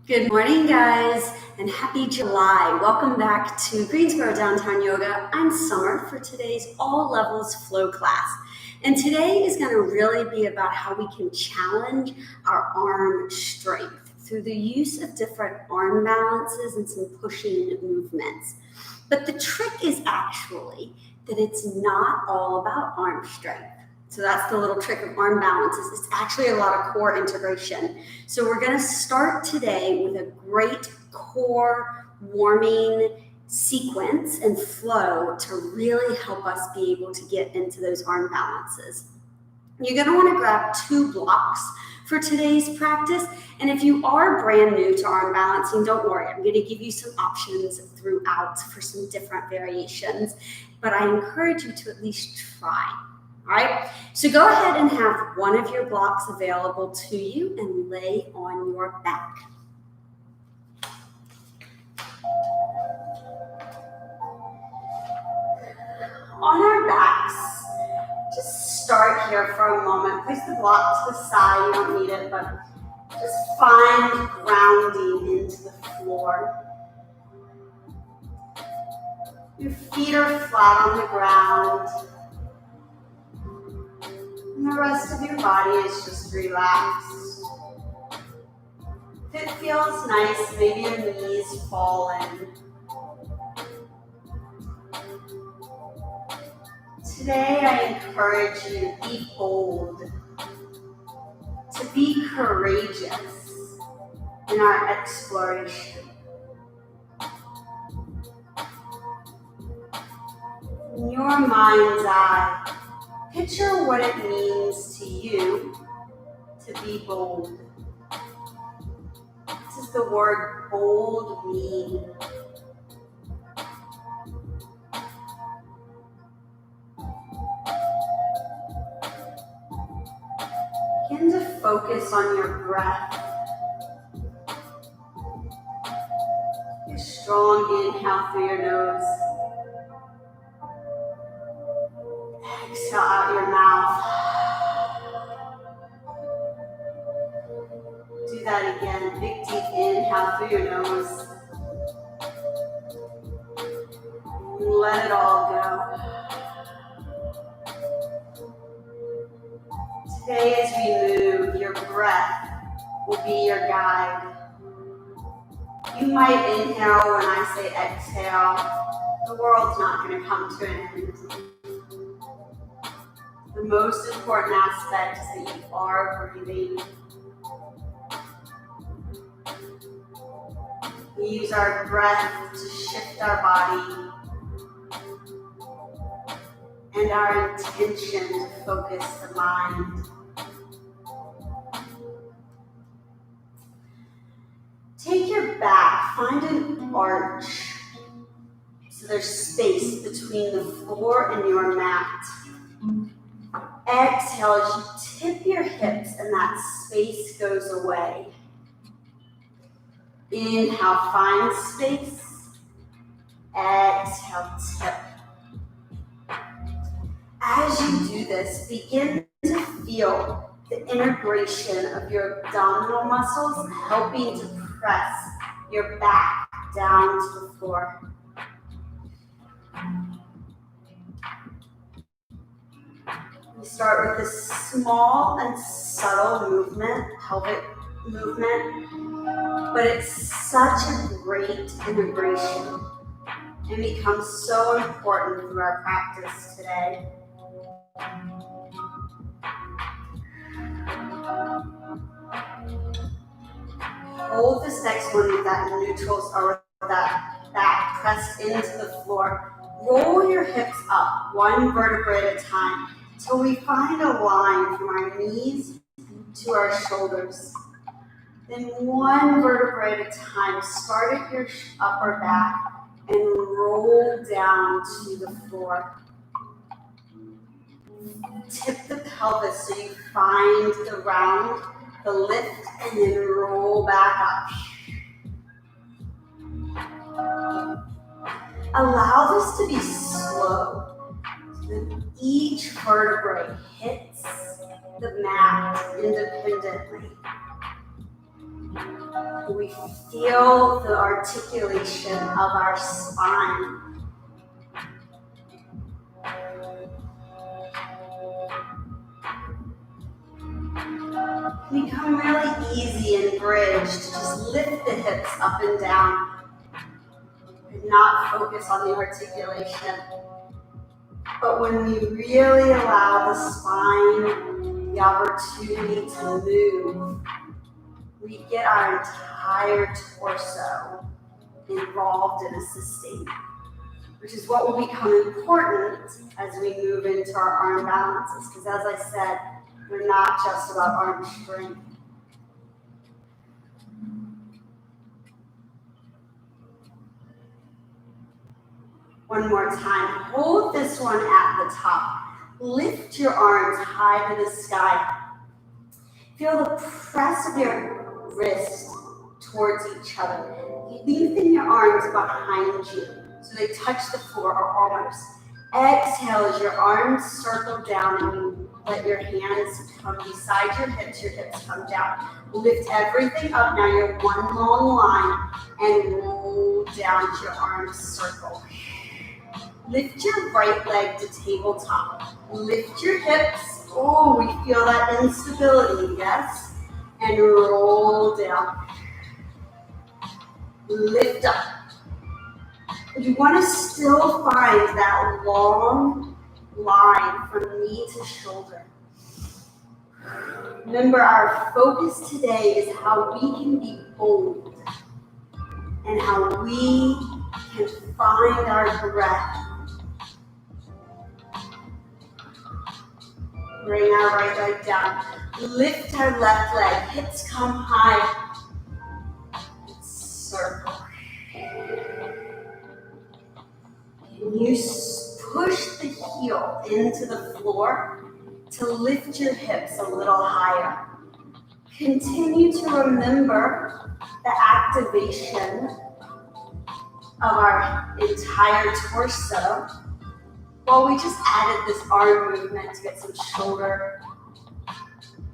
Good morning, guys, and happy July. Welcome back to Greensboro Downtown Yoga. I'm Summer for today's All Levels Flow class. And today is going to really be about how we can challenge our arm strength through the use of different arm balances and some pushing movements. But the trick is actually that it's not all about arm strength. So that's the little trick of arm balances. It's actually a lot of core integration. So we're going to start today with a great core warming sequence and flow to really help us be able to get into those arm balances. You're going to want to grab 2 blocks for today's practice. And if you are brand new to arm balancing, don't worry. I'm going to give you some options throughout for some different variations. But I encourage you to at least try. All right, so go ahead and have one of your blocks available to you and lay on your back. On our backs, just start here for a moment. Place the block to the side, you don't need it, but just find grounding into the floor. Your feet are flat on the ground. And the rest of your body is just relaxed. If it feels nice, maybe your knees fall in. Today, I encourage you to be bold, to be courageous in our exploration. In your mind's eye, picture what it means to you to be bold. What does the word bold mean? Begin to focus on your breath. A strong inhale through your nose. Exhale out your mouth. Do that again. Big deep inhale through your nose. And let it all go. Today as we move, your breath will be your guide. You might inhale when I say exhale. The world's not going to come to an end. The most important aspect is that you are breathing. We use our breath to shift our body and our intention to focus the mind. Take your back, find an arch so there's space between the floor and your mat. Exhale as you tip your hips and that space goes away. Inhale, find space. Exhale, tip. As you do this, begin to feel the integration of your abdominal muscles helping to press your back down to the floor. We start with a small and subtle movement, pelvic movement, but it's such a great integration and becomes so important through our practice today. Hold this next one with that neutrals or that back pressed into the floor. Roll your hips up, one vertebrae at a time, till we find a line from our knees to our shoulders. Then one vertebrae at a time, start at your upper back and roll down to the floor. Tip the pelvis so you find the round, the lift, and then roll back up. Allow this to be slow. So that each vertebrae hits the mat independently. We feel the articulation of our spine. Become really easy and bridge to just lift the hips up and down and not focus on the articulation. But when we really allow the spine the opportunity to move, we get our entire torso involved in assisting, which is what will become important as we move into our arm balances. Because as I said, they're not just about arm strength. One more time. Hold this one at the top. Lift your arms high to the sky. Feel the press of your wrists towards each other. Lengthen your arms behind you so they touch the floor or almost. Exhale as your arms circle down and you let your hands come beside your hips come down. Lift everything up. Now you're one long line and roll down as your arms circle. Lift your right leg to tabletop. Lift your hips. Oh, we feel that instability, yes? And roll down. Lift up. You want to still find that long line from knee to shoulder. Remember, our focus today is how we can be bold and how we can find our breath. Bring our right leg down. Lift our left leg. Hips come high. Circle. You push the heel into the floor to lift your hips a little higher. Continue to remember the activation of our entire torso while we just added this arm movement to get some shoulder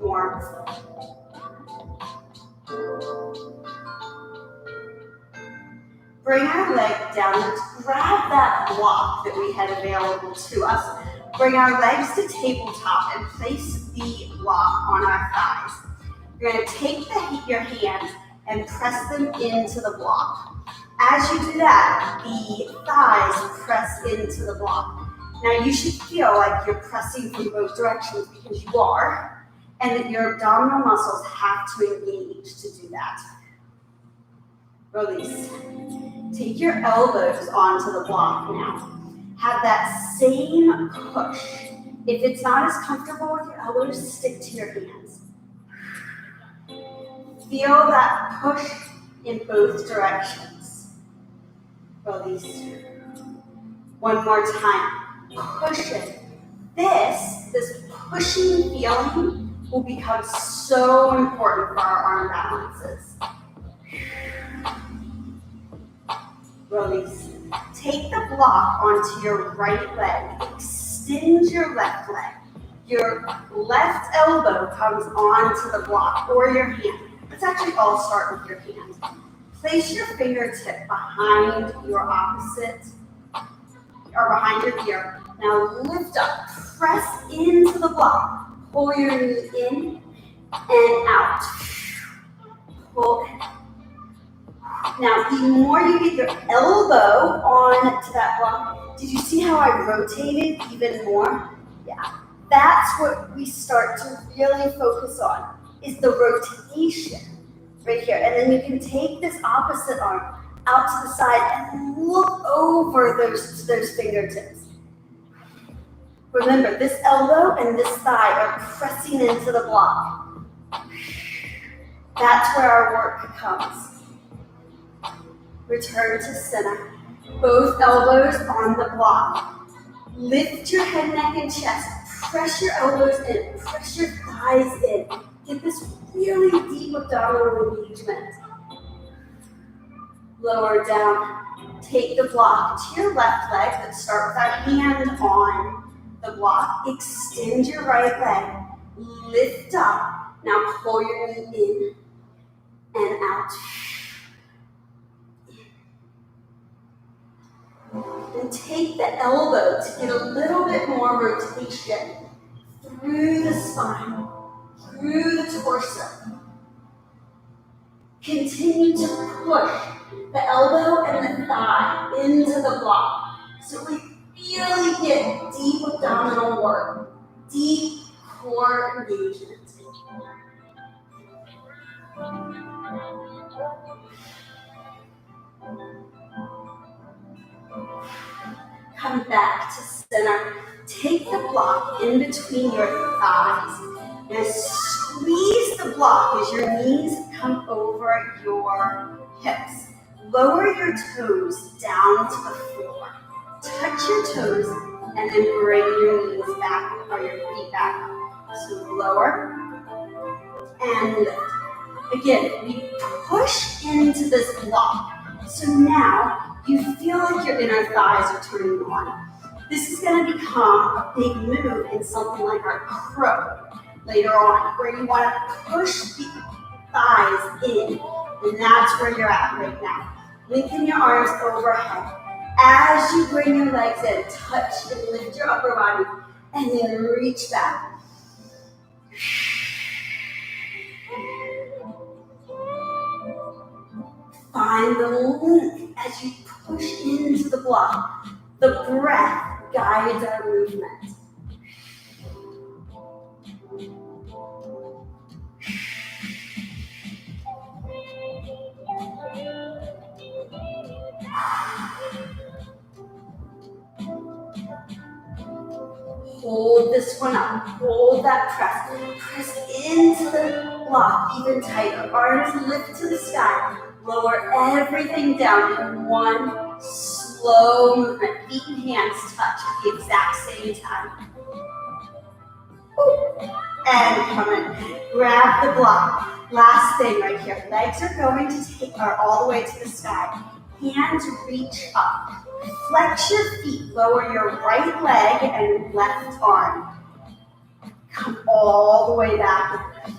warmth. Bring our leg down. Grab that block that we had available to us. Bring our legs to tabletop and place the block on our thighs. You're going to take your hands and press them into the block. As you do that, the thighs press into the block. Now you should feel like you're pressing from both directions because you are, and that your abdominal muscles have to engage to do that. Release. Take your elbows onto the block now. Have that same push. If it's not as comfortable with your elbows, stick to your hands. Feel that push in both directions. Release. One more time. Push it. This pushing feeling will become so important for our arm balances. Release. Take the block onto your right leg. Extend your left leg. Your left elbow comes onto the block or your hand. Let's actually all start with your hand. Place your fingertip behind your opposite or behind your ear. Now lift up, press into the block. Pull your knee in and out. Pull in. Now the more you get your elbow onto that block, did you see how I rotated even more? Yeah, that's what we start to really focus on, is the rotation right here. And then you can take this opposite arm out to the side and look over those fingertips. Remember, this elbow and this thigh are pressing into the block. That's where our work comes. Return to center. Both elbows on the block. Lift your head, neck, and chest. Press your elbows in. Press your thighs in. Get this really deep abdominal engagement. Lower down. Take the block to your left leg. Let's start with our hand on the block. Extend your right leg. Lift up. Now pull your knee in and out. And take the elbow to get a little bit more rotation through the spine, through the torso. Continue to push the elbow and the thigh into the block. So we really get deep abdominal work, deep core engagement. Come back to center. Take the block in between your thighs and squeeze the block as your knees come over your hips. Lower your toes down to the floor. Touch your toes and then bring your knees back or your feet back up. So lower and lift. Again, we push into this block. So now you feel like your inner thighs are turning on. This is going to become a big move in something like our crow later on, where you want to push the thighs in, and that's where you're at right now. Lengthen your arms overhead. As you bring your legs in, touch and lift your upper body, and then reach back. Find the length as you push into the block. The breath guides our movement. Hold this one up. Hold that press. Press into the block even tighter. Arms lift to the sky. Lower everything down in one slow movement. Feet and hands touch at the exact same time. And come in. Grab the block. Last thing right here. Legs are going to are all the way to the sky. Hands reach up. Flex your feet. Lower your right leg and left arm. Come all the way back.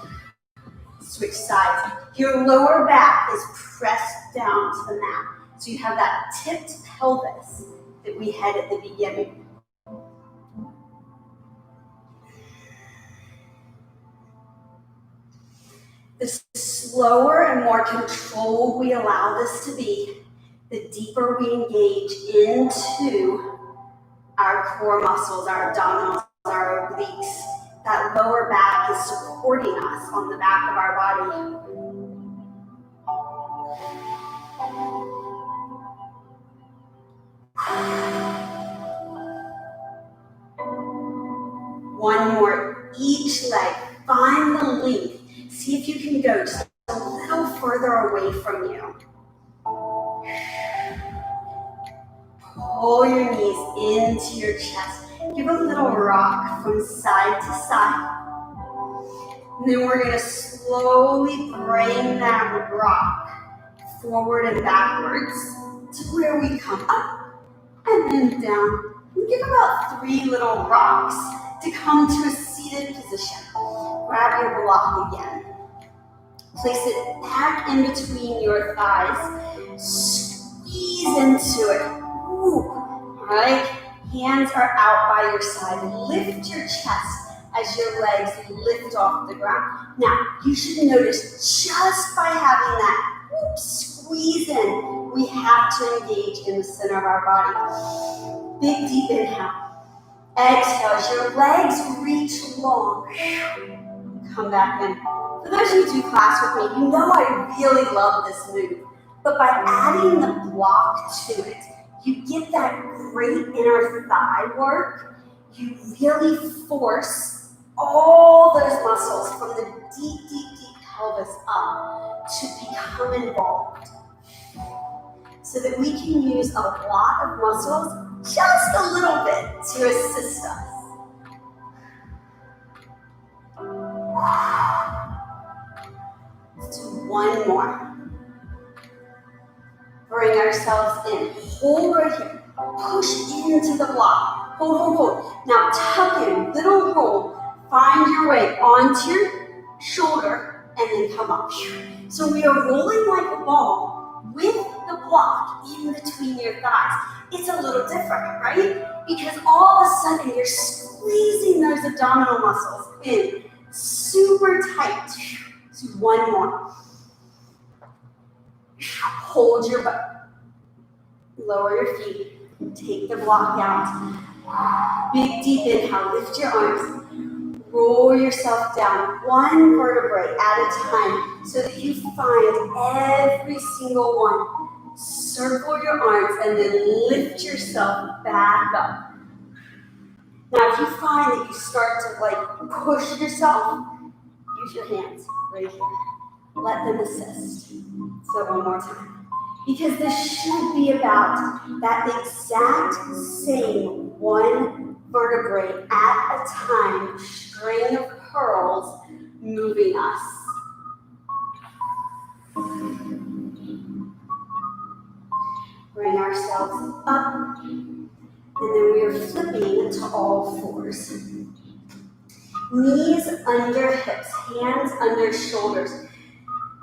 Switch sides. Your lower back is pressed down to the mat. So you have that tipped pelvis that we had at the beginning. The slower and more controlled we allow this to be, the deeper we engage into our core muscles, our abdominals, our obliques. That lower back is supporting us on the back of our body. One more, each leg. Find the length. See if you can go just a little further away from you. Pull your knees into your chest. Give a little rock from side to side. And then we're going to slowly bring that rock forward and backwards to where we come up and then down. We give about 3 little rocks to come to a seated position. Grab your block again. Place it back in between your thighs. Squeeze into it. Ooh. All right. Hands are out by your side. Lift your chest as your legs lift off the ground. Now, you should notice just by having that squeeze in, we have to engage in the center of our body. Big, deep inhale. Exhale as your legs reach long. Come back in. For those of you who do class with me, you know I really love this move. But by adding the block to it, you get that great inner thigh work. You really force all those muscles from the deep, deep, deep pelvis up to become involved. So that we can use a lot of muscles, just a little bit, to assist us. Let's do one more. Bring ourselves in. Hold right here. Push into the block. Hold, hold, hold. Now tuck in. Little roll. Find your way onto your shoulder and then come up. So we are rolling like a ball with the block in between your thighs. It's a little different, right? Because all of a sudden you're squeezing those abdominal muscles in super tight. So one more. Hold your butt. Lower your feet. Take the block out. Big deep inhale. Lift your arms. Roll yourself down one vertebrae at a time so that you find every single one. Circle your arms and then lift yourself back up. Now, if you find that you start to push yourself, use your hands right here. Let them assist. So one more time. Because this should be about that exact same one vertebrae at a time, string of pearls moving us. Bring ourselves up, and then we are flipping to all fours. Knees under hips, hands under shoulders.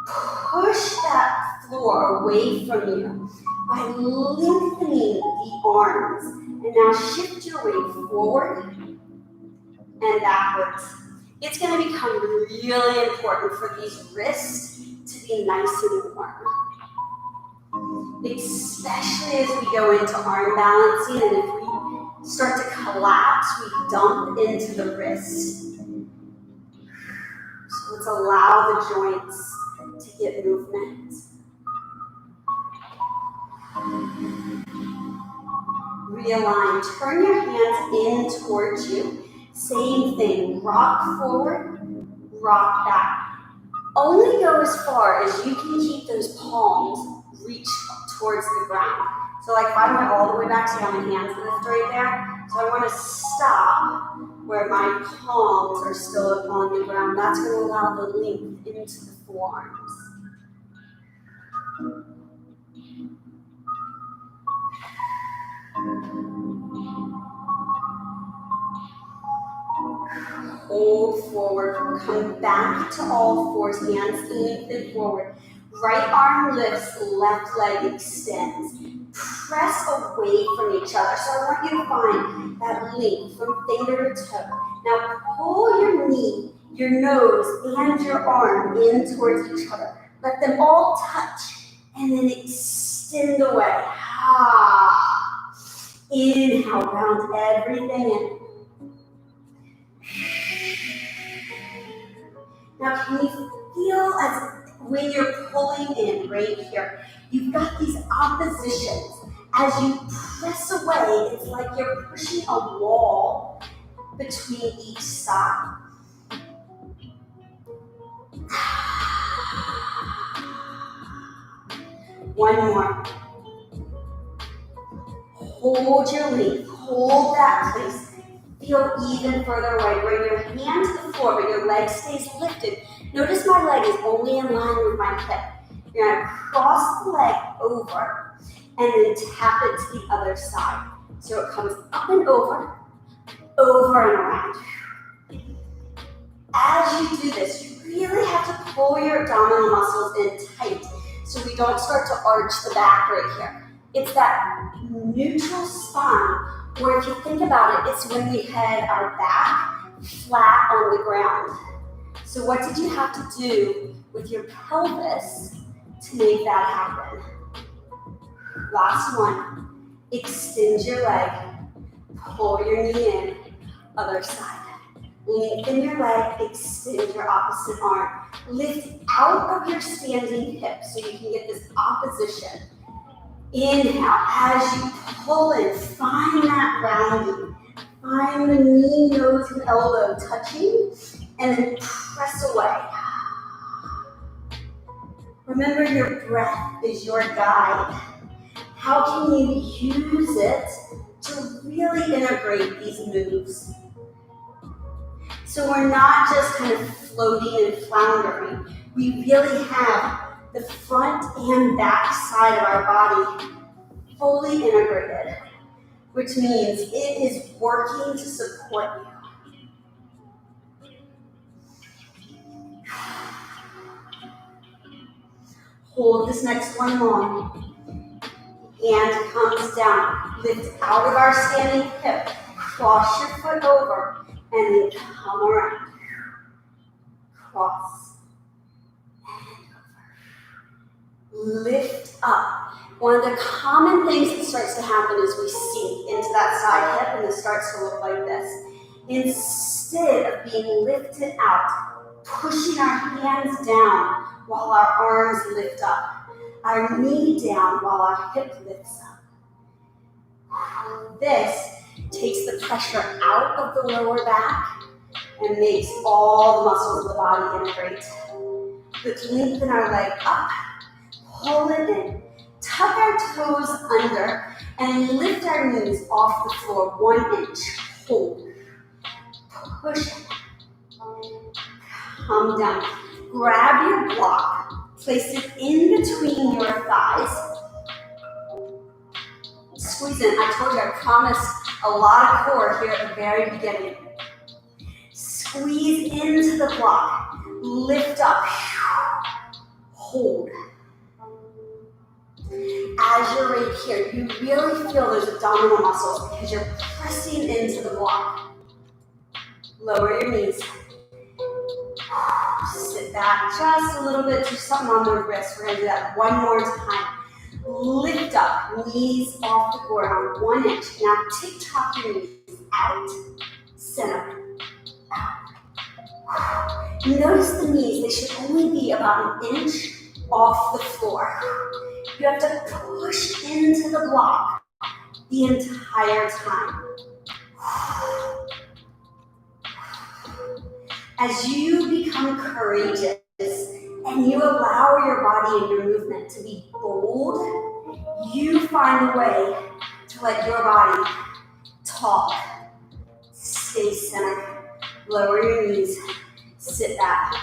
Push that floor away from you by lengthening the arms. And now shift your weight forward and backwards. It's going to become really important for these wrists to be nice and warm. Especially as we go into arm balancing, and if we start to collapse, we dump into the wrist. So let's allow the joints to get movement. Realign. Turn your hands in towards you. Same thing. Rock forward, rock back. Only go as far as you can keep those palms reach towards the ground. So if I went all the way back, see how my hands lift right there? So I want to stop where my palms are still on the ground. That's going to allow the length into the forearms. Hold forward, come back to all fours, hands lengthen forward. Right arm lifts, left leg extends. Press away from each other. So I want you to find that length from finger to toe. Now pull your knee, your nose, and your arm in towards each other. Let them all touch and then extend away. Inhale, round everything in. Now can you feel as when you're pulling in right here, you've got these oppositions. As you press away, it's like you're pushing a wall between each side. One more. Hold your length, hold that place. Feel even further away. Bring your hand to the floor, but your leg stays lifted. Notice my leg is only in line with my hip. You're going to cross the leg over and then tap it to the other side. So it comes up and over and around. As you do this, you really have to pull your abdominal muscles in tight so we don't start to arch the back right here. It's that neutral spine, or if you think about it, it's when we had our back flat on the ground. So what did you have to do with your pelvis to make that happen? Last one. Extend your leg, pull your knee in, other side. Lengthen your leg, extend your opposite arm. Lift out of your standing hip so you can get this opposition. Inhale, as you pull in, find that rounding. Find the knee, nose, and elbow touching, and then press away. Remember, your breath is your guide. How can you use it to really integrate these moves? So we're not just kind of floating and floundering. We really have the front and back side of our body fully integrated, which means it is working to support you. Hold this next one long. Hand comes down. Lift out of our standing hip. Cross your foot over and then come around. Cross and over. Lift up. One of the common things that starts to happen is we sink into that side hip and it starts to look like this. Instead of being lifted out, pushing our hands down while our arms lift up. Our knee down while our hip lifts up. This takes the pressure out of the lower back and makes all the muscles of the body integrate. Let's lengthen our leg up, pull it in, tuck our toes under, and lift our knees off the floor 1 inch. Hold. Push it. Come down. Grab your block. Place it in between your thighs. Squeeze in. I told you I promised a lot of core here at the very beginning. Squeeze into the block. Lift up. Hold. As you're right here, you really feel those abdominal muscles because you're pressing into the block. Lower your knees. Sit back just a little bit, do something on the wrist. We're going to do that one more time. Lift up, knees off the ground, 1 inch. Now tick-tock your knees out, center, out. Notice the knees, they should only be about 1 inch off the floor. You have to push into the block the entire time. As you become courageous and you allow your body and your movement to be bold, you find a way to let your body talk. Stay centered. Lower your knees. Sit back.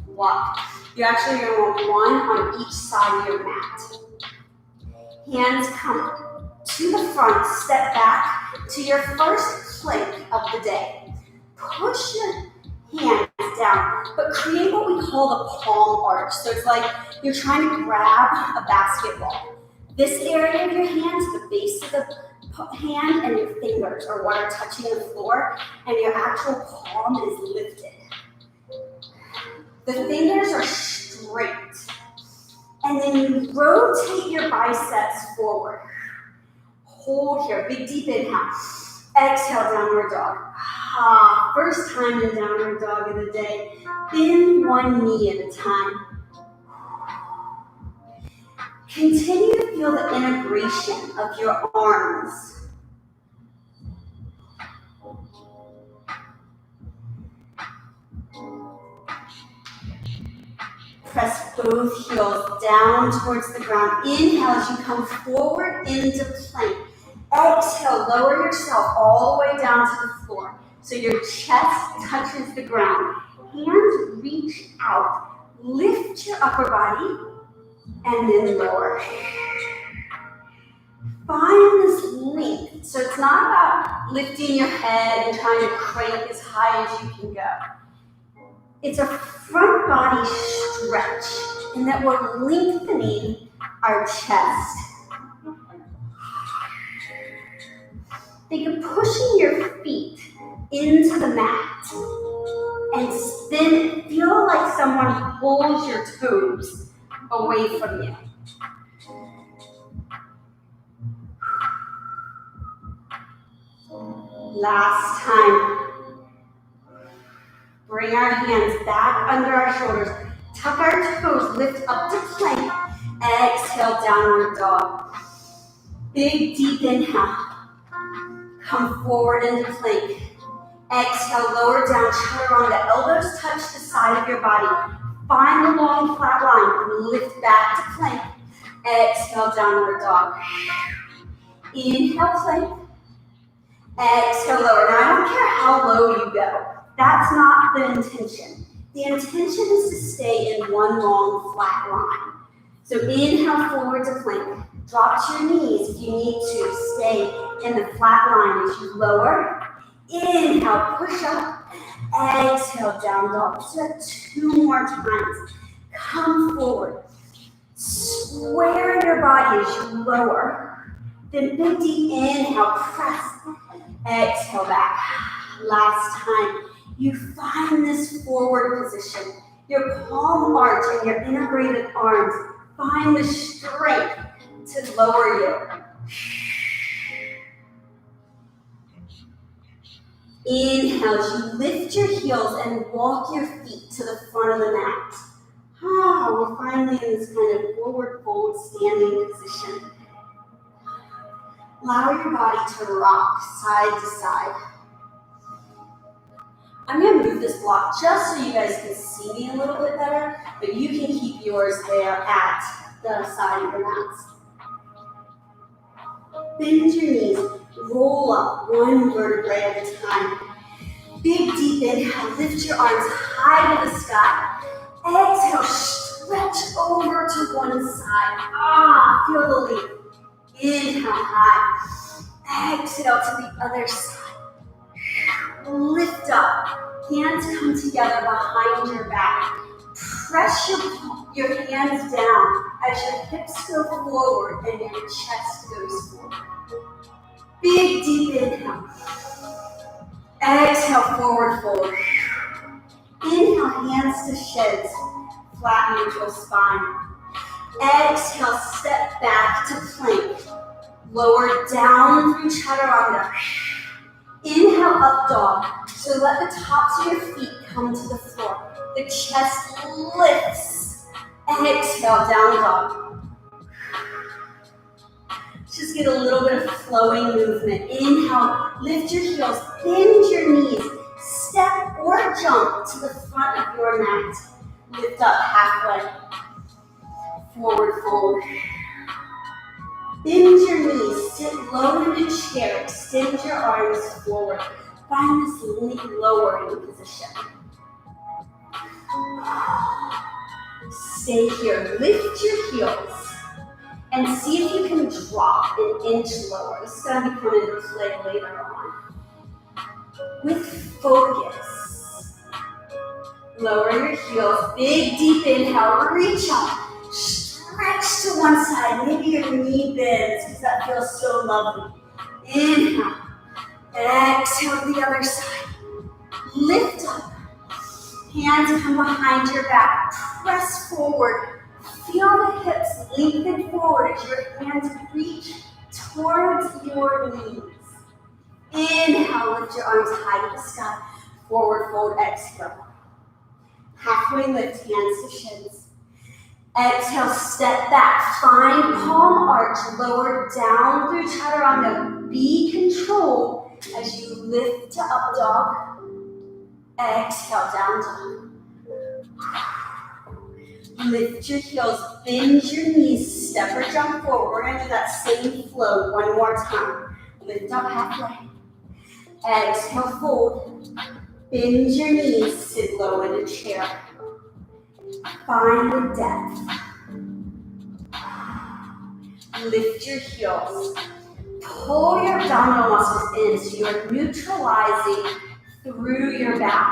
Walk. You're actually going to want one on each side of your mat. Hands come to the front. Step back to your first plank of the day. Push your hands down, but create what we call the palm arch. So it's like you're trying to grab a basketball. This area of your hands, the base of the hand and your fingers are what are touching the floor, and your actual palm is lifted. The fingers are straight. And then you rotate your biceps forward. Hold here, big deep inhale. Exhale, downward dog. First time in downward dog of the day. Bend one knee at a time. Continue to feel the integration of your arms. Press both heels down towards the ground. Inhale as you come forward into plank. Exhale, lower yourself all the way down to the floor. So your chest touches the ground. Hands reach out. Lift your upper body and then lower. Find this length. So it's not about lifting your head and trying to crank as high as you can go. It's a front body stretch in that we're lengthening our chest. Think of pushing your feet into the mat and then feel like someone pulls your toes away from you. Last time. Bring our hands back under our shoulders. Tuck our toes, lift up to plank. Exhale, downward dog. Big, deep inhale. Come forward into plank. Exhale, lower down, chaturanga. The elbows touch the side of your body. Find the long flat line and lift back to plank. Exhale, downward dog. Inhale, plank. Exhale, lower. Now, I don't care how low you go. That's not the intention. The intention is to stay in one long flat line. So inhale forward to plank. Drop to your knees if you need to. Stay in the flat line as you lower. Inhale, push up. Exhale, down dog. Just 2 more times. Come forward. lower. Then big deep inhale, press. Exhale back. Last time. You find this forward position. Your palm arch and your integrated arms. Find the strength to lower you. Inhale as you lift your heels and walk your feet to the front of the mat. We're finally in this kind of forward fold standing position. Allow your body to rock side to side. I'm going to move this block just so you guys can see me a little bit better, but you can keep yours there at the side of your mats. Bend your knees, roll up one vertebrae at a time. Big deep inhale, lift your arms high to the sky. Exhale, stretch over to one side. Feel the leap. Inhale high. Exhale to the other side. Lift up. Hands come together behind your back. Press your hands down as your hips go forward and your chest goes forward. Big deep inhale. Exhale, forward fold. Inhale, hands to shins. Flat neutral spine. Exhale, step back to plank. Lower down through chaturanga. Inhale, up dog. So let the tops of your feet come to the floor. The chest lifts. Exhale, down dog. Just get a little bit of flowing movement. Inhale, lift your heels, bend your knees. Step or jump to the front of your mat. Lift up halfway. Forward fold. Bend your knees, sit low in a chair, extend your arms forward. Find this lowering position. Stay here, lift your heels, and see if you can drop an inch lower. This is going to be coming into play later on. With focus, lower your heels, big deep inhale, reach up. Stretch to one side, maybe your knee bends because that feels so lovely. Inhale, exhale to the other side. Lift up, hands come behind your back, press forward. Feel the hips lengthen forward as your hands reach towards your knees. Inhale, lift your arms high to the sky, forward fold, exhale. Halfway lift, hands to shins. Exhale, step back, find palm arch, lower down through chaturanga. Be controlled as you lift to up dog. Exhale, down dog. Lift your heels, bend your knees, step or jump forward. We're going to do that same flow one more time. Lift up halfway. Exhale, fold. Bend your knees, sit low in a chair. Find the depth. Lift your heels. Pull your abdominal muscles in so you're neutralizing through your back.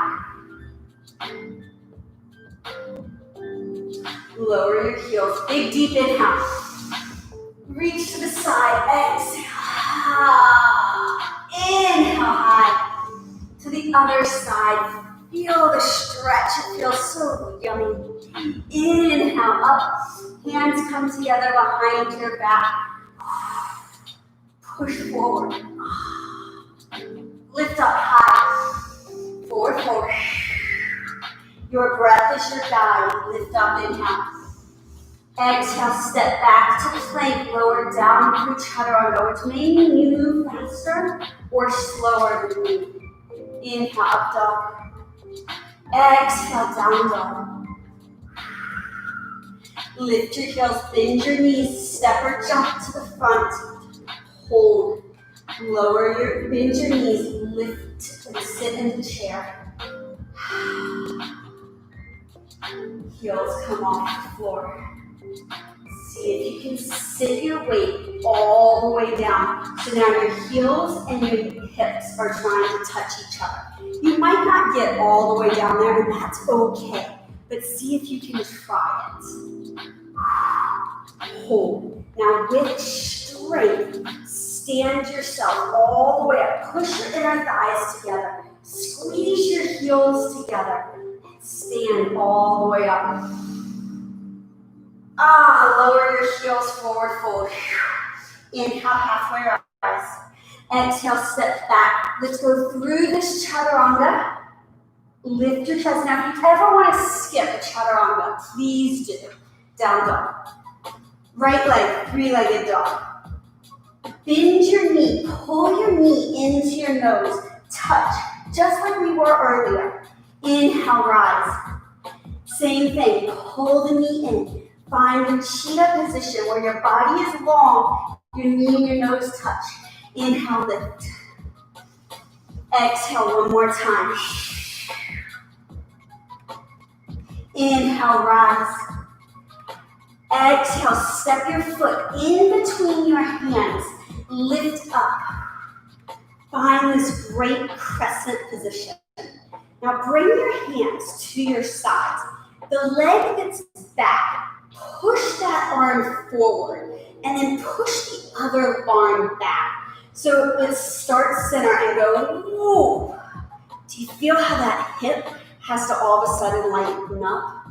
Lower your heels. Big deep inhale. Reach to the side. Exhale. Inhale high. To the other side. Feel the stretch. It feels so yummy. Inhale up. Hands come together behind your back. Push forward. Lift up high. Forward fold. Your breath is your guide. Lift up, inhale. Exhale, step back to plank. Lower down through chaturanga, which may mean you move faster or slower than me. Inhale, up dog. Exhale, down dog. Lift your heels, bend your knees, step or jump to the front. Hold. Bend your knees, lift and sit in the chair. Heels come off the floor. See if you can sit your weight all the way down. So now your heels and your hips are trying to touch each other. You might not get all the way down there, and that's okay. But see if you can try it. Hold. Now with strength, stand yourself all the way up. Push your inner thighs together. Squeeze your heels together. And stand all the way up. Lower your heels forward, fold. Inhale, halfway rise. Exhale, step back. Let's go through this chaturanga. Lift your chest. Now, if you ever want to skip a chaturanga, please do. Down dog. Right leg, three-legged dog. Bend your knee. Pull your knee into your nose. Touch, just like we were earlier. Inhale, rise. Same thing. Pull the knee in. Find the cheetah position where your body is long, your knee and your nose touch. Inhale, lift. Exhale one more time. Inhale, rise. Exhale, step your foot in between your hands. Lift up. Find this great crescent position. Now bring your hands to your sides. The leg that's back. Push that arm forward and then push the other arm back. So let's start center and go, whoa. Do you feel how that hip has to all of a sudden lighten up?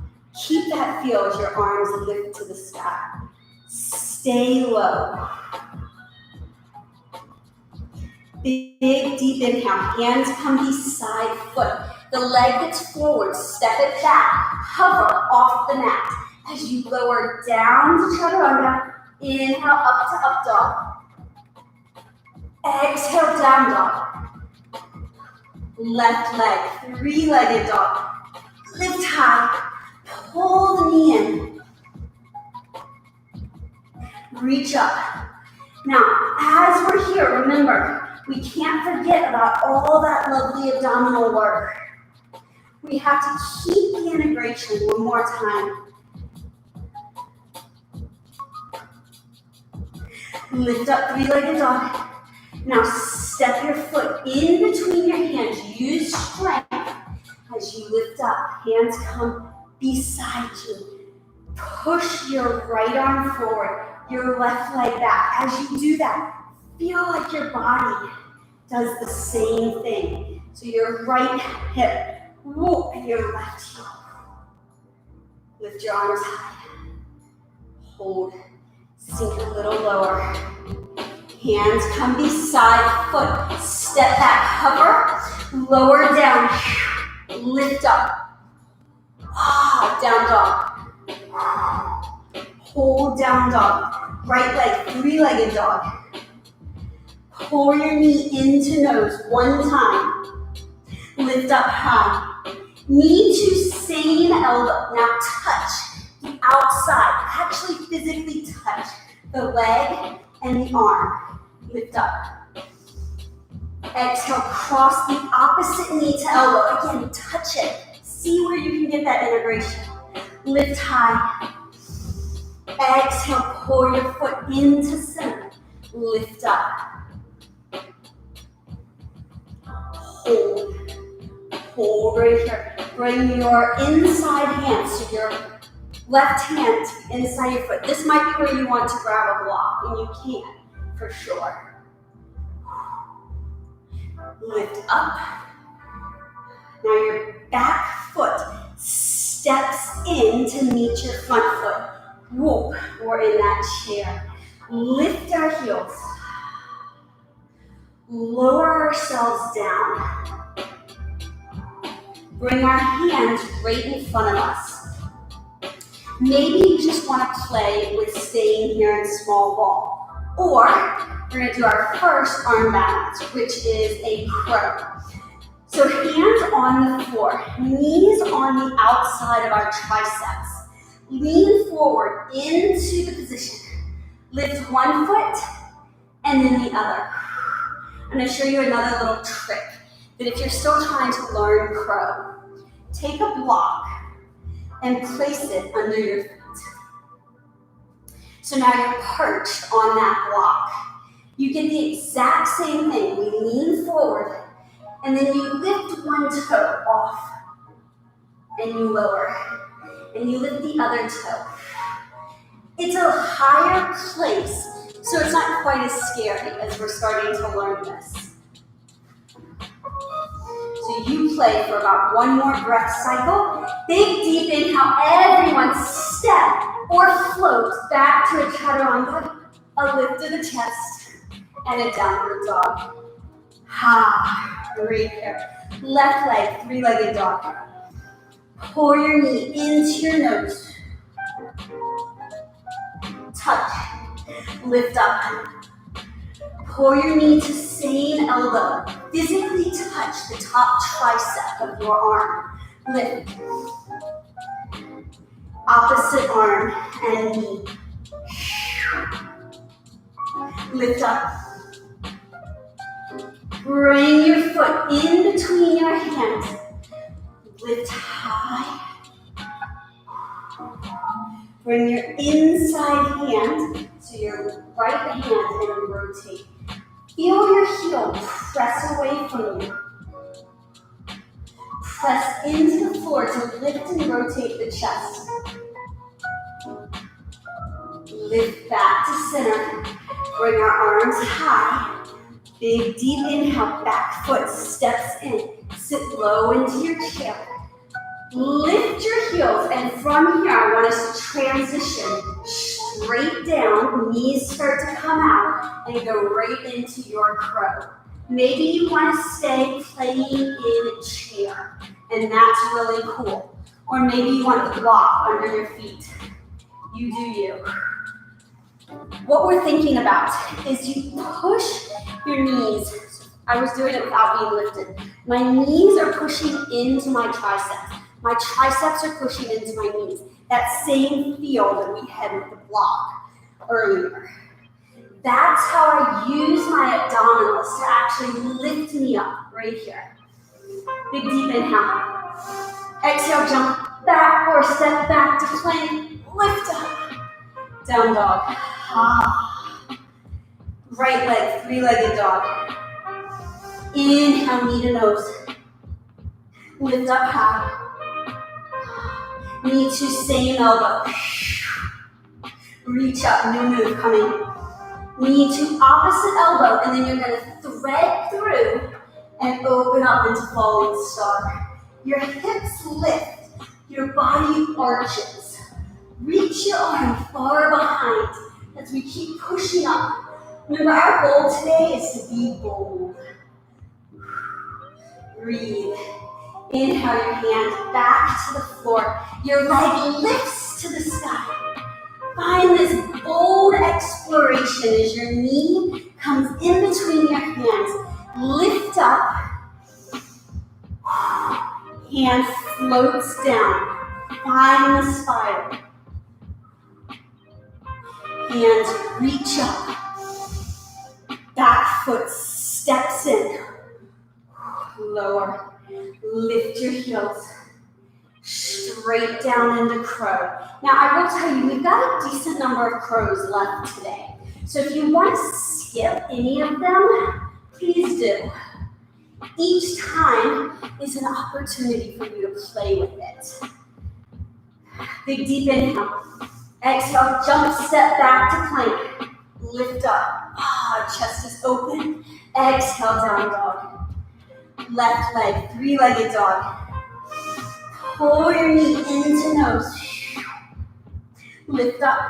Keep that feel as your arms lift to the sky. Stay low. Big, deep inhale. Hands come beside foot. The leg that's forward, step it back. Hover off the mat. As you lower down to chaturanga, inhale up to up dog. Exhale, down dog. Left leg, three-legged dog. Lift high. Pull the knee in. Reach up. Now, as we're here, remember, we can't forget about all that lovely abdominal work. We have to keep the integration one more time. Lift up, three-legged dog. Now step your foot in between your hands. Use strength as you lift up. Hands come beside you. Push your right arm forward, your left leg back. As you do that, feel like your body does the same thing. So your right hip, whoop, and your left heel. Lift your arms high. Hold. Sink a little lower. Hands come beside foot. Step back, hover, lower down, lift up. Down dog. Hold down dog. Right leg, three-legged dog. Pull your knee into nose one time. Lift up high. Knee to same elbow. Now touch the outside. Actually physically touch the leg and the arm. Lift up. Exhale, cross the opposite knee to elbow. Again, touch it. See where you can get that integration. Lift high. Exhale, pull your foot into center. Lift up. Hold. Hold right here. Bring your inside hand, so your left hand inside your foot. This might be where you want to grab a block, and you can, for sure. Lift up. Now your back foot steps in to meet your front foot. Whoop, we're in that chair. Lift our heels. Lower ourselves down. Bring our hands right in front of us. Maybe you just want to play with staying here in small ball. Or we're going to do our first arm balance, which is a crow. So hands on the floor, knees on the outside of our triceps. Lean forward into the position. Lift one foot and then the other. I'm going to show you another little trick that if you're still trying to learn crow, take a block and place it under your feet. So now you're perched on that block. You get the exact same thing. We lean forward and then you lift one toe off and you lower and you lift the other toe. It's a higher place So it's not quite as scary as we're starting to learn this. So you play for about one more breath cycle. Big deep inhale, everyone step or float back to a chaturanga, a lift of the chest, and a downward dog. Right here. Left leg, three-legged dog. Pull your knee into your nose. Touch. Lift up. Pull your knee to same elbow. Physically touch the top tricep of your arm. Lift. Opposite arm and knee. Lift up. Bring your foot in between your hands. Lift high. Bring your inside hand to your right hand and rotate. Feel your heel press away from you. Press into the floor to lift and rotate the chest. Lift back to center. Bring our arms high. Big deep inhale, back foot steps in. Sit low into your chair. Lift your heels, and from here I want us to transition straight down. Knees start to come out and go right into your crow. Maybe you want to stay playing in chair, and that's really cool. Or maybe you want the block under your feet. You do you. What we're thinking about is you push your knees. I was doing it without being lifted. My knees are pushing into my triceps. My triceps are pushing into my knees. That same feel that we had with the block earlier. That's how I use my abdominals to actually lift me up right here. Big deep inhale. Exhale, jump back or step back to plank. Lift up. Down dog. Right leg, three-legged dog. Inhale, knee to nose. Lift up high. Knee to same elbow. Reach up, new move coming. Knee to opposite elbow, and then you're going to thread through and open up into falling star. Your hips lift, your body arches. Reach your arm far behind as we keep pushing up. Remember, our goal today is to be bold. Breathe. Inhale your hand back to the floor. Your leg lifts to the sky. Find this bold exploration as your knee comes in between your hands. Lift up. Hand floats down. Find the spiral. Hands reach up. Back foot steps in. Lower. Lift your heels. Straight down into crow. Now I will tell you, we've got a decent number of crows left today. So if you want to skip any of them, please do. Each time is an opportunity for you to play with it. Big deep inhale. Exhale, jump, step back to plank. Lift up. Chest is open. Exhale, down dog. Left leg, three-legged dog. Pull your knee into nose. Lift up.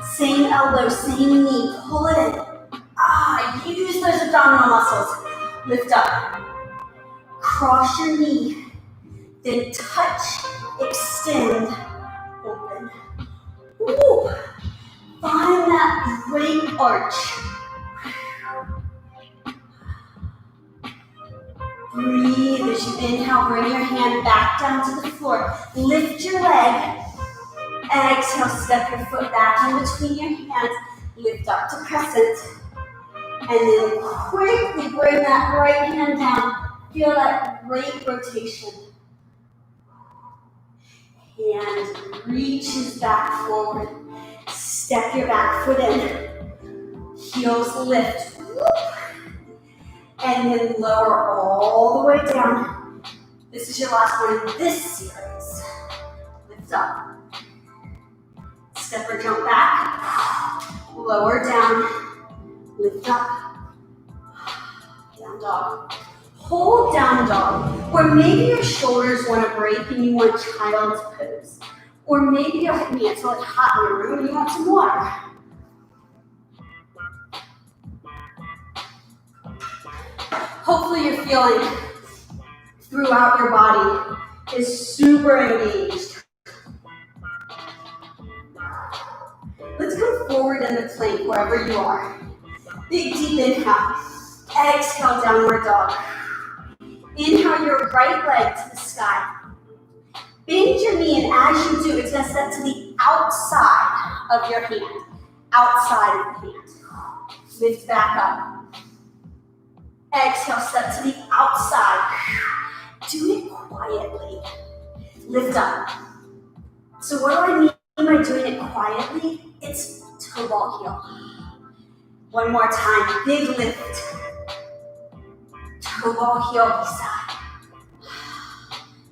Same elbow, same knee. Pull it in. Use those abdominal muscles. Lift up. Cross your knee. Then touch, extend, open. Ooh. Find that great arch. Breathe as you inhale, bring your hand back down to the floor. Lift your leg. Exhale, step your foot back in between your hands. Lift up to crescent. And then quickly bring that right hand down. Feel that great rotation. Hand reaches back forward. Step your back foot in. Heels lift. And then lower all the way down. This is your last one in this series. Lift up. Step or jump back. Lower down, lift up, down dog. Hold down dog, or maybe your shoulders want to break and you want child's pose. Or maybe you're hitting me, it's really hot in your room and you want some water. Hopefully you're feeling throughout your body is super engaged. Let's come forward in the plank wherever you are. Big deep inhale. Exhale, downward dog. Inhale your right leg to the sky. Bend your knee, and as you do, it's going to step to the outside of your hand. Outside of the hand. Lift back up. Exhale, step to the outside. Do it quietly. Lift up. So what do I mean by doing it quietly? It's toe ball heel. One more time. Big lift. Toe ball heel beside.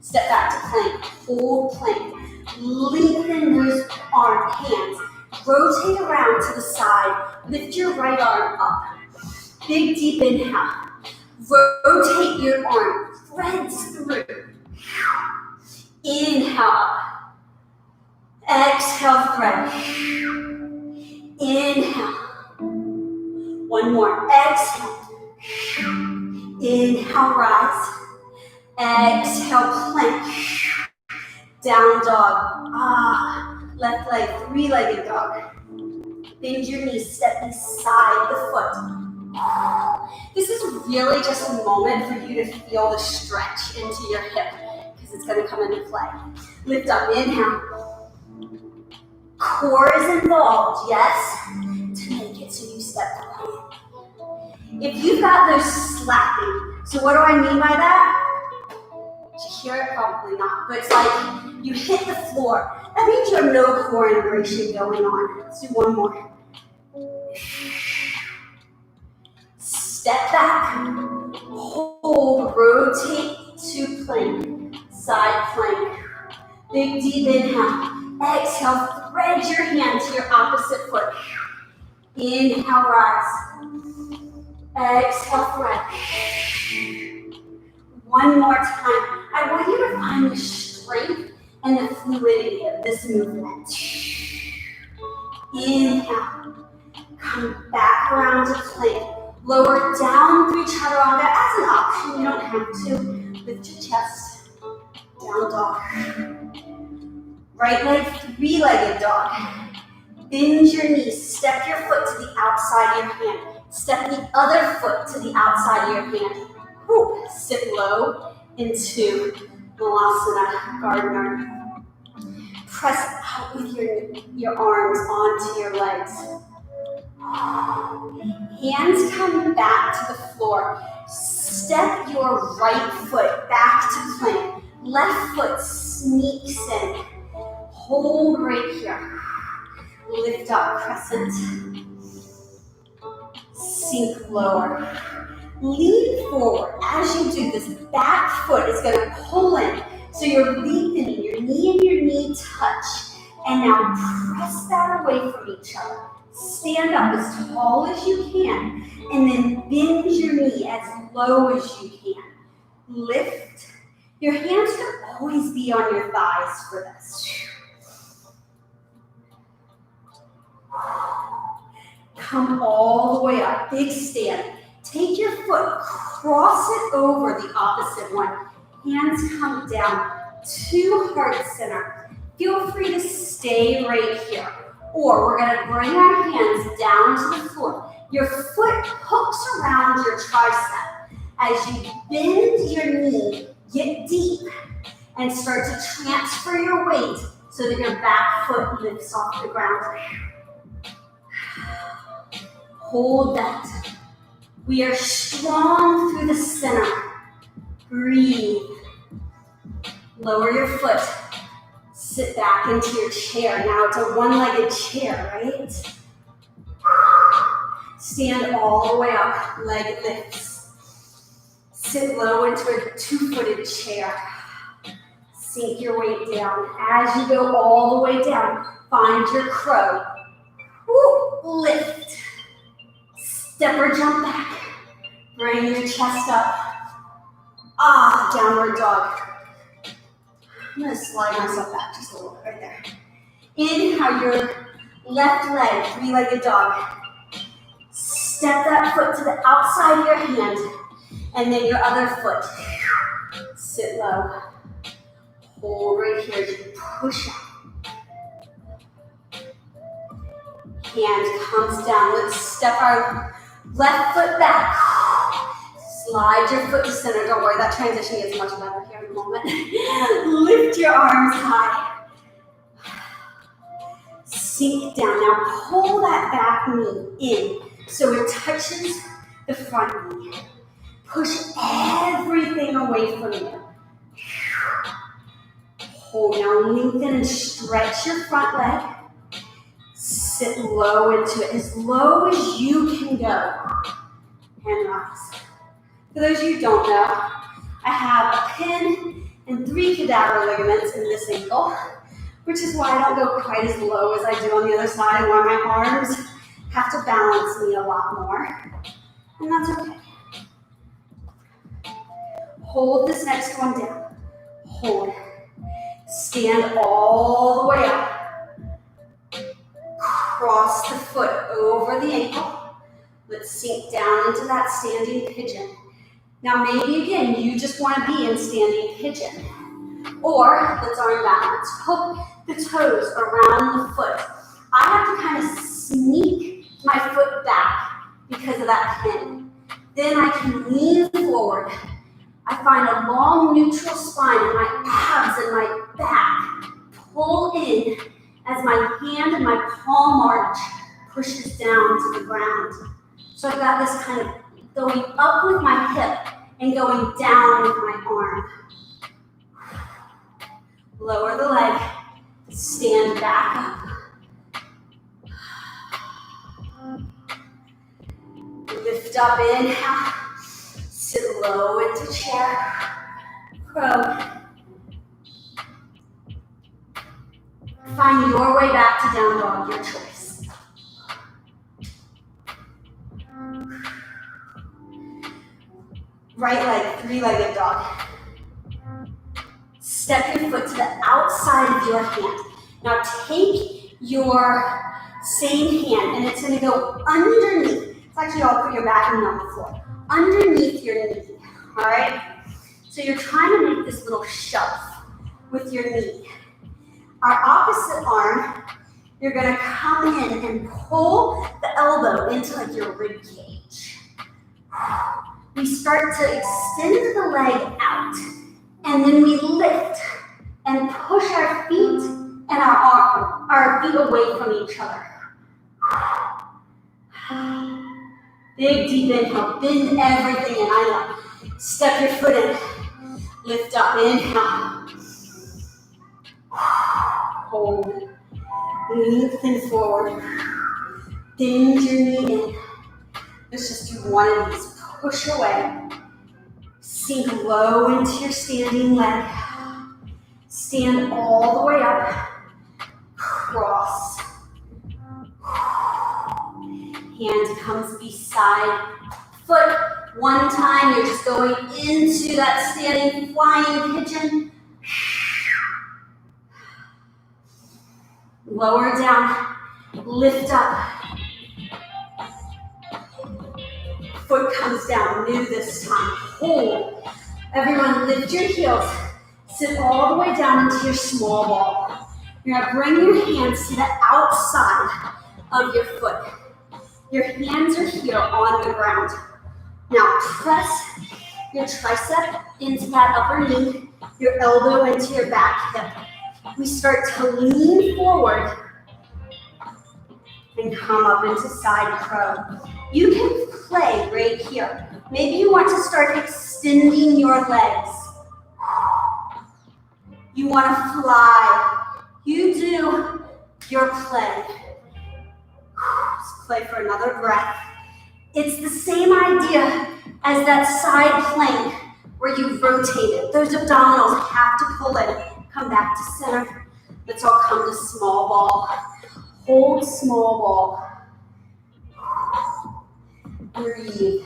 Step back to plank. Hold plank. Lengthen those hands. Rotate around to the side. Lift your right arm up. Big deep inhale. Rotate your arm. Threads through. Inhale. Exhale, thread. Inhale. One more. Exhale. Inhale, rise. Exhale, plank. Down dog. Left leg, three-legged dog. Bend your knees, step beside the foot. This is really just a moment for you to feel the stretch into your hip because it's going to come into play. Lift up, inhale. Core is involved, yes, to make it so you step quietly. If you've got those slapping, so what do I mean by that? Did you hear it? Probably not, but it's like you hit the floor. That means you have no core integration going on. Let's do one more. Step back, hold, rotate to plank, side plank. Big deep inhale. Exhale, thread your hand to your opposite foot. Inhale, rise. Exhale, thread. One more time. I want you to find the strength and the fluidity of this movement. Inhale. Come back around to plank. Lower down through chaturanga as an option. You don't have to. Lift your chest. Down dog. Right leg, three-legged dog. Bend your knees. Step your foot to the outside of your hand. Step the other foot to the outside of your hand. Whew. Sit low into Malasana, Gardener. Press out with your arms onto your legs. Hands come back to the floor. Step your right foot back to plank. Left foot sneaks in. Hold right here. Lift up, crescent. Sink lower. Lean forward. As you do, this back foot is going to pull in. So you're lengthening your knee and your knee touch. And now press that away from each other. Stand up as tall as you can. And then bend your knee as low as you can. Lift. Your hands can always be on your thighs for this. Come all the way up. Big stand. Take your foot, cross it over the opposite one. Hands come down to heart center. Feel free to stay right here. Or we're going to bring our hands down to the floor. Your foot hooks around your tricep. As you bend your knee, get deep, and start to transfer your weight so that your back foot lifts off the ground. Hold that. We are strong through the center. Breathe. Lower your foot. Sit back into your chair. Now it's a one-legged chair, right? Stand all the way up. Leg lifts. Sit low into a two-footed chair. Sink your weight down. As you go all the way down, find your crow. Woo. lift, step or jump back, bring your chest up. Downward dog. I'm going to slide myself back just a little bit right there. Inhale your left leg, three-legged dog. Step that foot to the outside of your hand, and then your other foot. Sit low. Hold right here as you push up. Hand comes down. Let's step our left foot back. Slide your foot to center. Don't worry, that transition gets much better here in a moment. Lift your arms high. Sink down. Now pull that back knee in so it touches the front knee. Push everything away from you. Hold. Now lengthen and stretch your front leg. Sit low into it, as low as you can go. And rise. For those of you who don't know, I have a pin and 3 cadaver ligaments in this ankle, which is why I don't go quite as low as I do on the other side, and why my arms have to balance me a lot more. And that's okay. Hold this next one down. Hold. Stand all the way up. Cross the foot over the ankle. Let's sink down into that standing pigeon. Now maybe again, you just want to be in standing pigeon. Or let's arm balance. Hook the toes around the foot. I have to kind of sneak my foot back because of that pin. Then I can lean forward. I find a long neutral spine in my abs and my back. Pull in as my hand and my palm arch pushes down to the ground. So I've got this kind of going up with my hip and going down with my arm. Lower the leg, stand back up. Lift up, inhale, sit low into chair, crow. Find your way back to down dog, your choice. Right leg, three-legged dog. Step your foot to the outside of your hand. Now take your same hand and it's going to go underneath. It's actually all put your back knee on the floor. Underneath your knee, all right? So you're trying to make this little shelf with your knee. Our opposite arm, you're going to come in and pull the elbow into like your rib cage. We start to extend the leg out, and then we lift and push our feet and our feet away from each other. Big deep inhale, bend everything in. I know. Step your foot in, lift up, inhale. Hold, lengthen forward, bend your knee in. Let's just do one of these. Push away, sink low into your standing leg, stand all the way up, cross, hand comes beside foot. One time, you're just going into that standing flying pigeon. Lower down, lift up. Foot comes down, new this time. Hold. Everyone lift your heels. Sit all the way down into your small ball. You're going to bring your hands to the outside of your foot. Your hands are here on the ground. Now press your tricep into that upper knee, your elbow into your back hip. We start to lean forward and come up into side crow. You can play right here. Maybe you want to start extending your legs. You want to fly. You do your play. Let's play for another breath. It's the same idea as that side plank where you rotate it. Those abdominals have to pull in. Come back to center. Let's all come to small ball. Hold small ball. Breathe.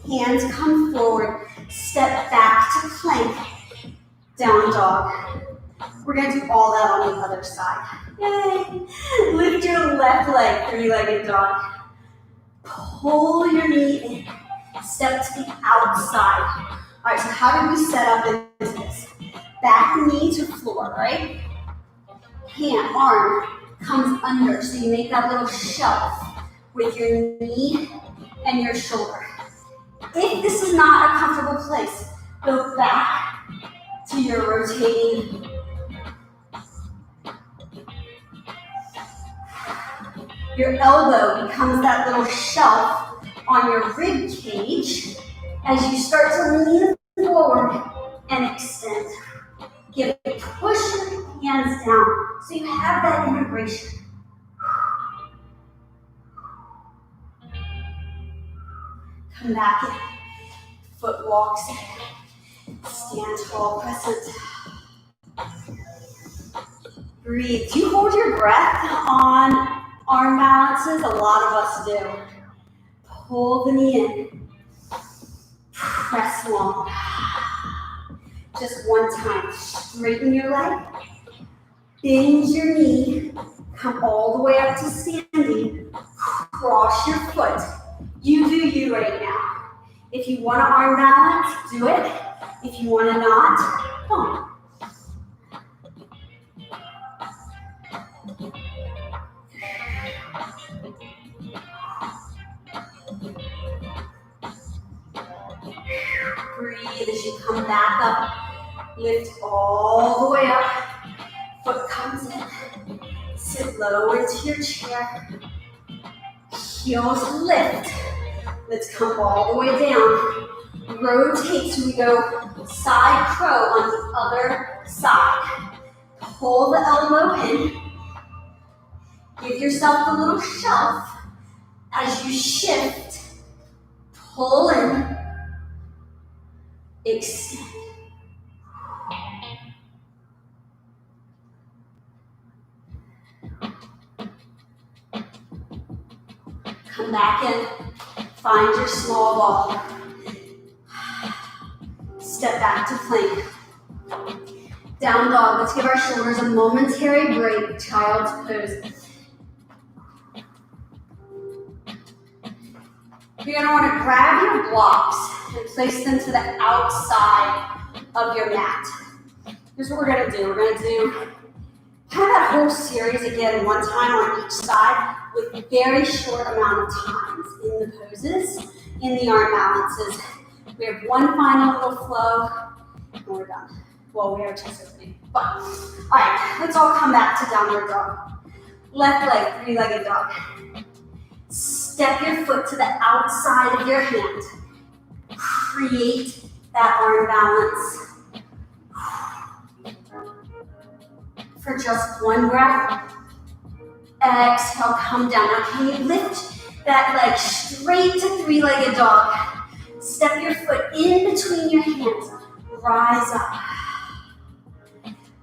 Hands come forward. Step back to plank. Down dog. We're going to do all that on the other side. Yay! Lift your left leg, three-legged dog. Pull your knee in. Step to the outside. All right, so how do we set up into this? Back knee to floor, right? Hand, arm comes under, so you make that little shelf with your knee and your shoulder. If this is not a comfortable place, go back to your rotating. Your elbow becomes that little shelf on your rib cage as you start to lean forward and extend. Give it, push your hands down so you have that integration. Come back in. Foot walks in. Stand tall, crescent. Breathe. Do you hold your breath on arm balances? A lot of us do. Pull the knee in. Press long. Just one time. Straighten your leg. Bend your knee. Come all the way up to standing. Cross your foot. You do you right now. If you want to arm balance, do it. If you want to not, don't. Breathe as you come back up. Lift all the way up. Foot comes in. Sit low into your chair. Heels lift. Let's come all the way down. Rotate so we go side crow on the other side. Pull the elbow in. Give yourself a little shelf. As you shift, pull in, extend. Come back in. Find your small ball. Step back to plank. Down dog. Let's give our shoulders a momentary break. Child's pose. You're going to want to grab your blocks and place them to the outside of your mat. Here's what we're going to do. We're going to do kind of that whole series again, one time on each side with a very short amount of times in the poses, in the arm balances. We have one final little flow, and we're done. Well, we have chest opening, but all right, let's all come back to downward dog. Left leg, three-legged dog. Step your foot to the outside of your hand. Create that arm balance. For just one breath. Exhale, come down. Now can you lift that leg straight to three-legged dog? Step your foot in between your hands. Rise up.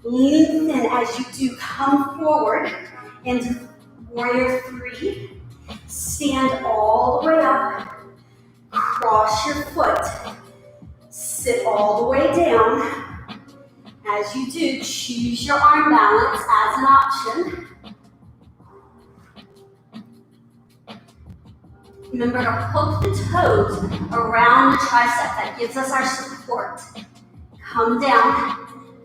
Lean in as you do. Come forward into warrior three. Stand all the way up. Cross your foot. Sit all the way down. As you do, choose your arm balance as an option. Remember to hook the toes around the tricep. That gives us our support. Come down.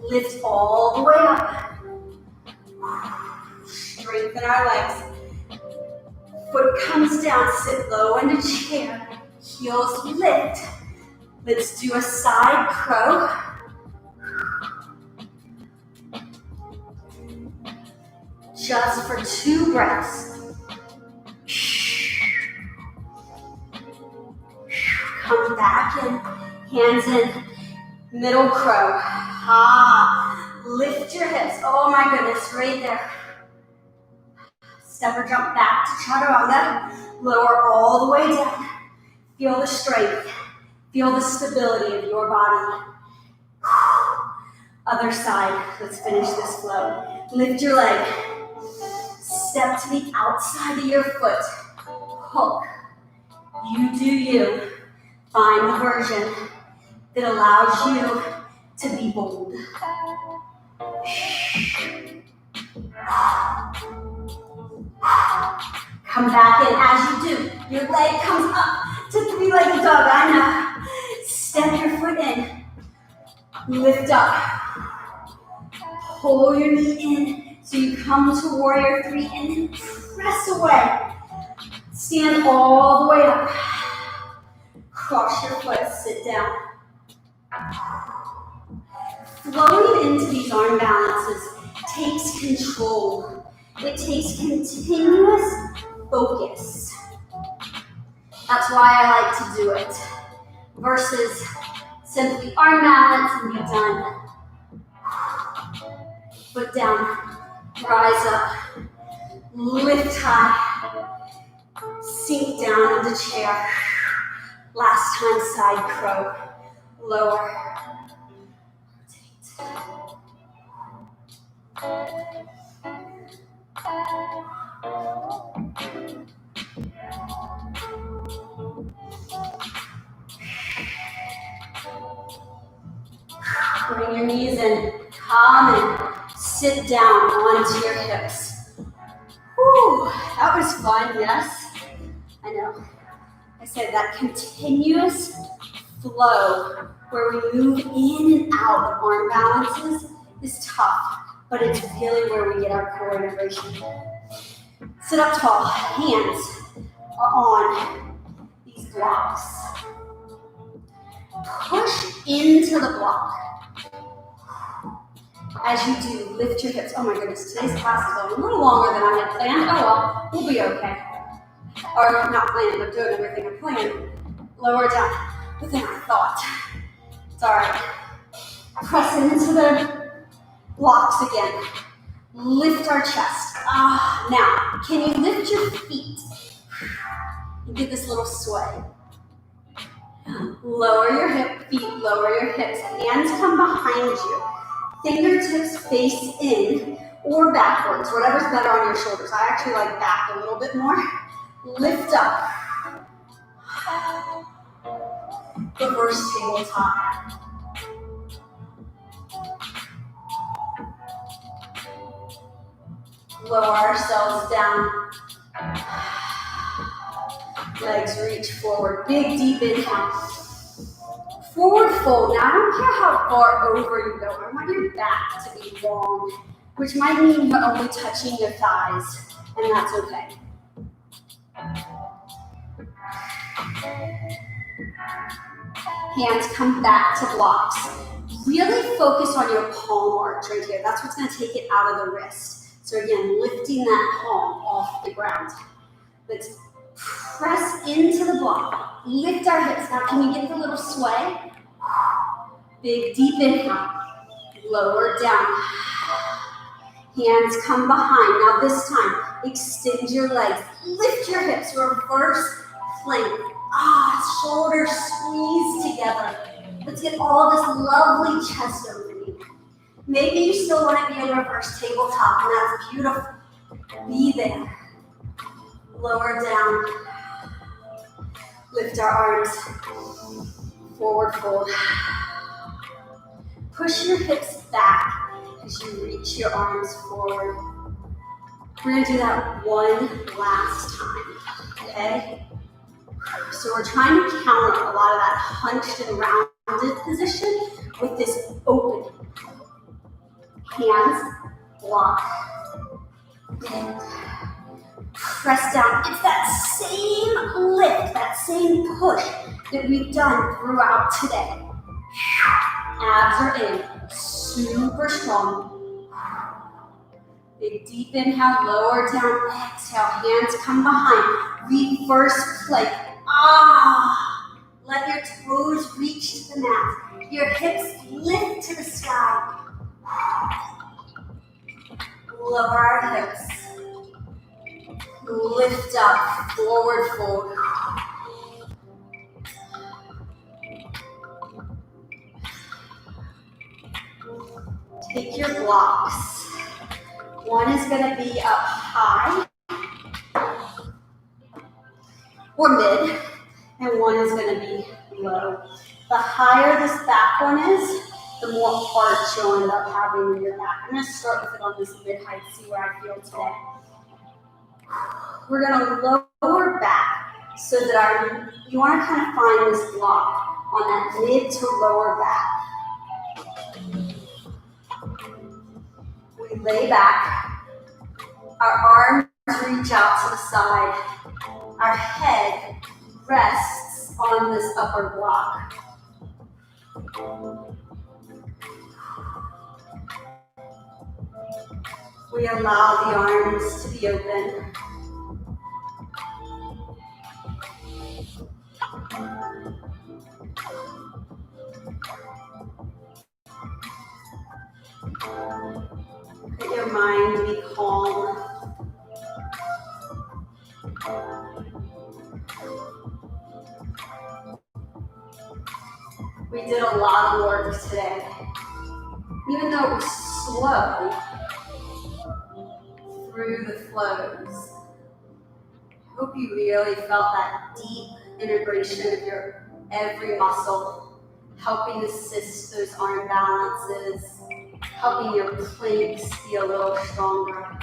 Lift all the way up. Strengthen our legs. Foot comes down. Sit low in a chair. Heels lift. Let's do a side crow. Just for 2 breaths. Come back in, hands in, middle crow. Lift your hips. Oh my goodness, right there. Step or jump back to chaturanga. Lower all the way down. Feel the strength. Feel the stability of your body. Other side. Let's finish this flow. Lift your leg. Step to the outside of your foot. Hook. You do you. Find the version that allows you to be bold. Come back in. As you do, your leg comes up to three-legged dog. I know. Step your foot in. Lift up. Pull your knee in so you come to warrior three and then press away. Stand all the way up. Cross your foot, sit down. Flowing into these arm balances takes control. It takes continuous focus. That's why I like to do it. Versus simply arm balance and be done. Foot down, rise up, lift high, sink down into chair. Last time, side crow, lower. Bring your knees in, come and sit down onto your hips. Whew, that was fun, yes? I know. I said that continuous flow where we move in and out of arm balances is tough, but it's really where we get our core integration. Sit up tall, hands are on these blocks. Push into the block. As you do, lift your hips. Oh my goodness, today's class is going a little longer than I had planned. Oh well, we'll be okay. Or not planned, I'm doing everything I planned. Lower down, but then I thought. It's all right. Press into the blocks again. Lift our chest. Now, can you lift your feet and get this little sway? Lower your feet, lower your hips. Hands come behind you. Fingertips face in or backwards, whatever's better on your shoulders. I actually like back a little bit more. Lift up. Reverse tabletop. Lower ourselves down. Legs reach forward. Big, deep inhale. Forward fold. Now, I don't care how far over you go. I want your back to be long, which might mean you're only touching your thighs, and that's okay. Hands come back to blocks. Really focus on your palm arch right here. That's what's going to take it out of the wrist. So again, lifting that palm off the ground. Let's press into the block. Lift our hips. Now, can you get the little sway? Big, deep inhale. Lower down. Hands come behind. Now this time, extend your legs. Lift your hips. Reverse plank. Shoulders squeeze together. Let's get all this lovely chest opening. Maybe you still want to be in reverse tabletop, and that's beautiful. Be there. Lower down. Lift our arms. Forward fold. Push your hips back as you reach your arms forward. We're going to do that one last time, okay? So we're trying to counter a lot of that hunched and rounded position with this open. Hands, block, and press down. It's that same lift, that same push that we've done throughout today. Abs are in, super strong. Big deep inhale, lower down, exhale, hands come behind. Reverse plank. Let your toes reach to the mat. Your hips lift to the sky. Lower our hips. Lift up, forward fold. Take your blocks. One is going to be up high or mid. and one is going to be low. The higher this back one is, the more arch you'll end up having in your back. I'm going to start with it on this mid-height, see where I feel today. We're going to lower back so that you want to kind of find this block on that mid to lower back. We lay back, our arms reach out to the side, our head rests on this upper block. We allow the arms to be open. Let your mind be calm. We did a lot of work today. Even though it was slow through the flows, I hope you really felt that deep integration of your every muscle, helping assist those arm balances, helping your planks be a little stronger.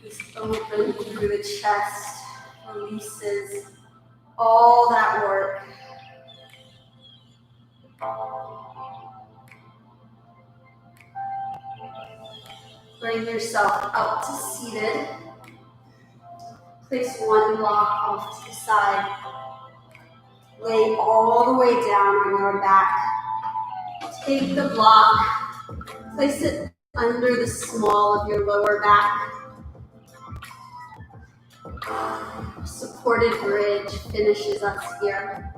Just open through the chest, releases all that work. Bring yourself up to seated. Place one block off to the side. Lay all the way down on your back. Take the block, place it under the small of your lower back. Supported bridge finishes us here.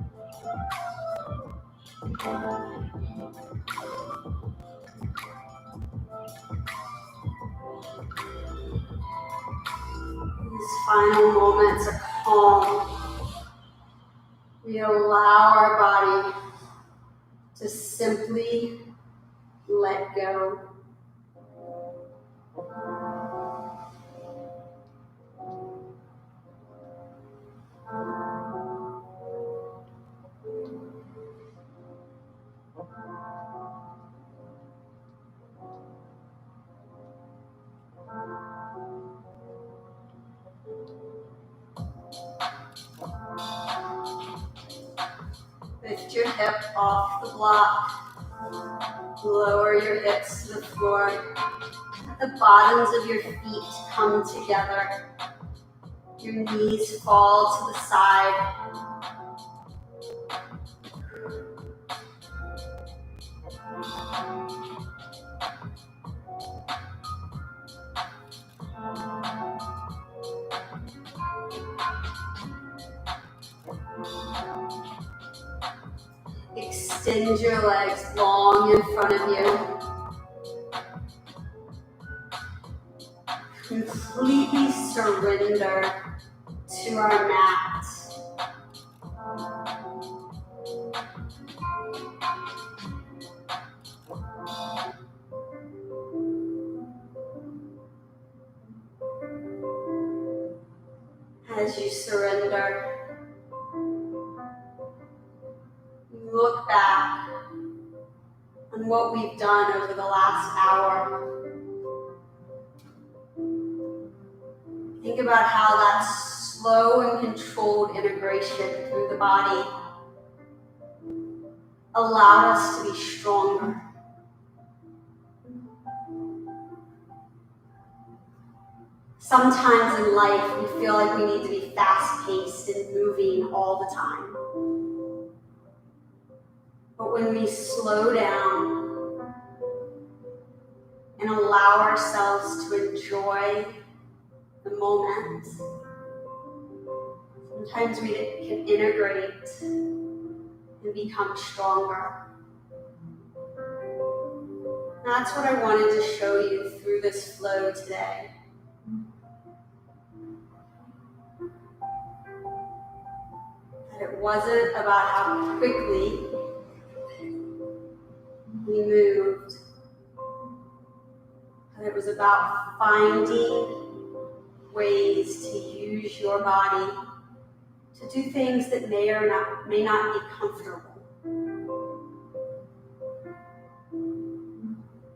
These final moments are calm. We allow our body to simply let go. Lift your hip off the block. Lower your hips to the floor. Let the bottoms of your feet come together. Your knees fall to the side. Extend your legs long in front of you. Completely surrender to our mat. As you surrender, look back on what we've done over the last hour. Think about how that slow and controlled integration through the body allowed us to be stronger. Sometimes in life, we feel like we need to be fast-paced and moving all the time. But when we slow down and allow ourselves to enjoy the moment, sometimes we can integrate and become stronger. That's what I wanted to show you through this flow today. It wasn't about how quickly we moved, but it was about finding ways to use your body to do things that may not be comfortable.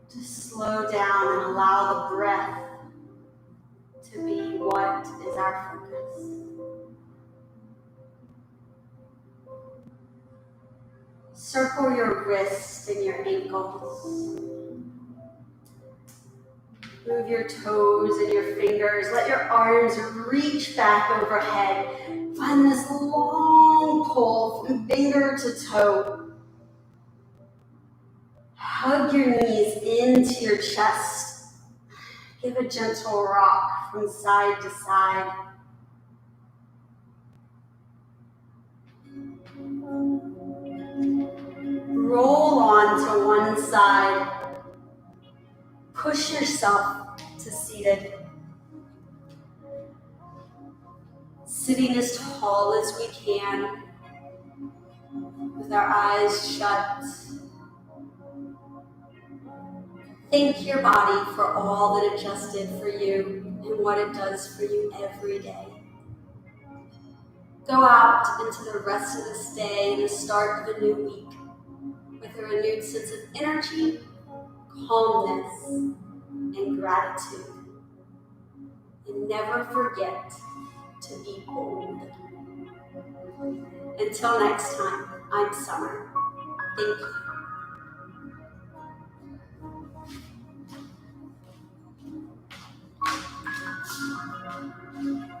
To slow down and allow the breath to be what is our focus. Circle your wrists and your ankles. Move your toes and your fingers. Let your arms reach back overhead. Find this long pull from finger to toe. Hug your knees into your chest. Give a gentle rock from side to side. Roll on to one side. Push yourself to seated. Sitting as tall as we can with our eyes shut. Thank your body for all that it just did for you and what it does for you every day. Go out into the rest of this day and the start of a new week with a renewed sense of energy, calmness, and gratitude. And never forget to be bold. Until next time, I'm Summer. Thank you.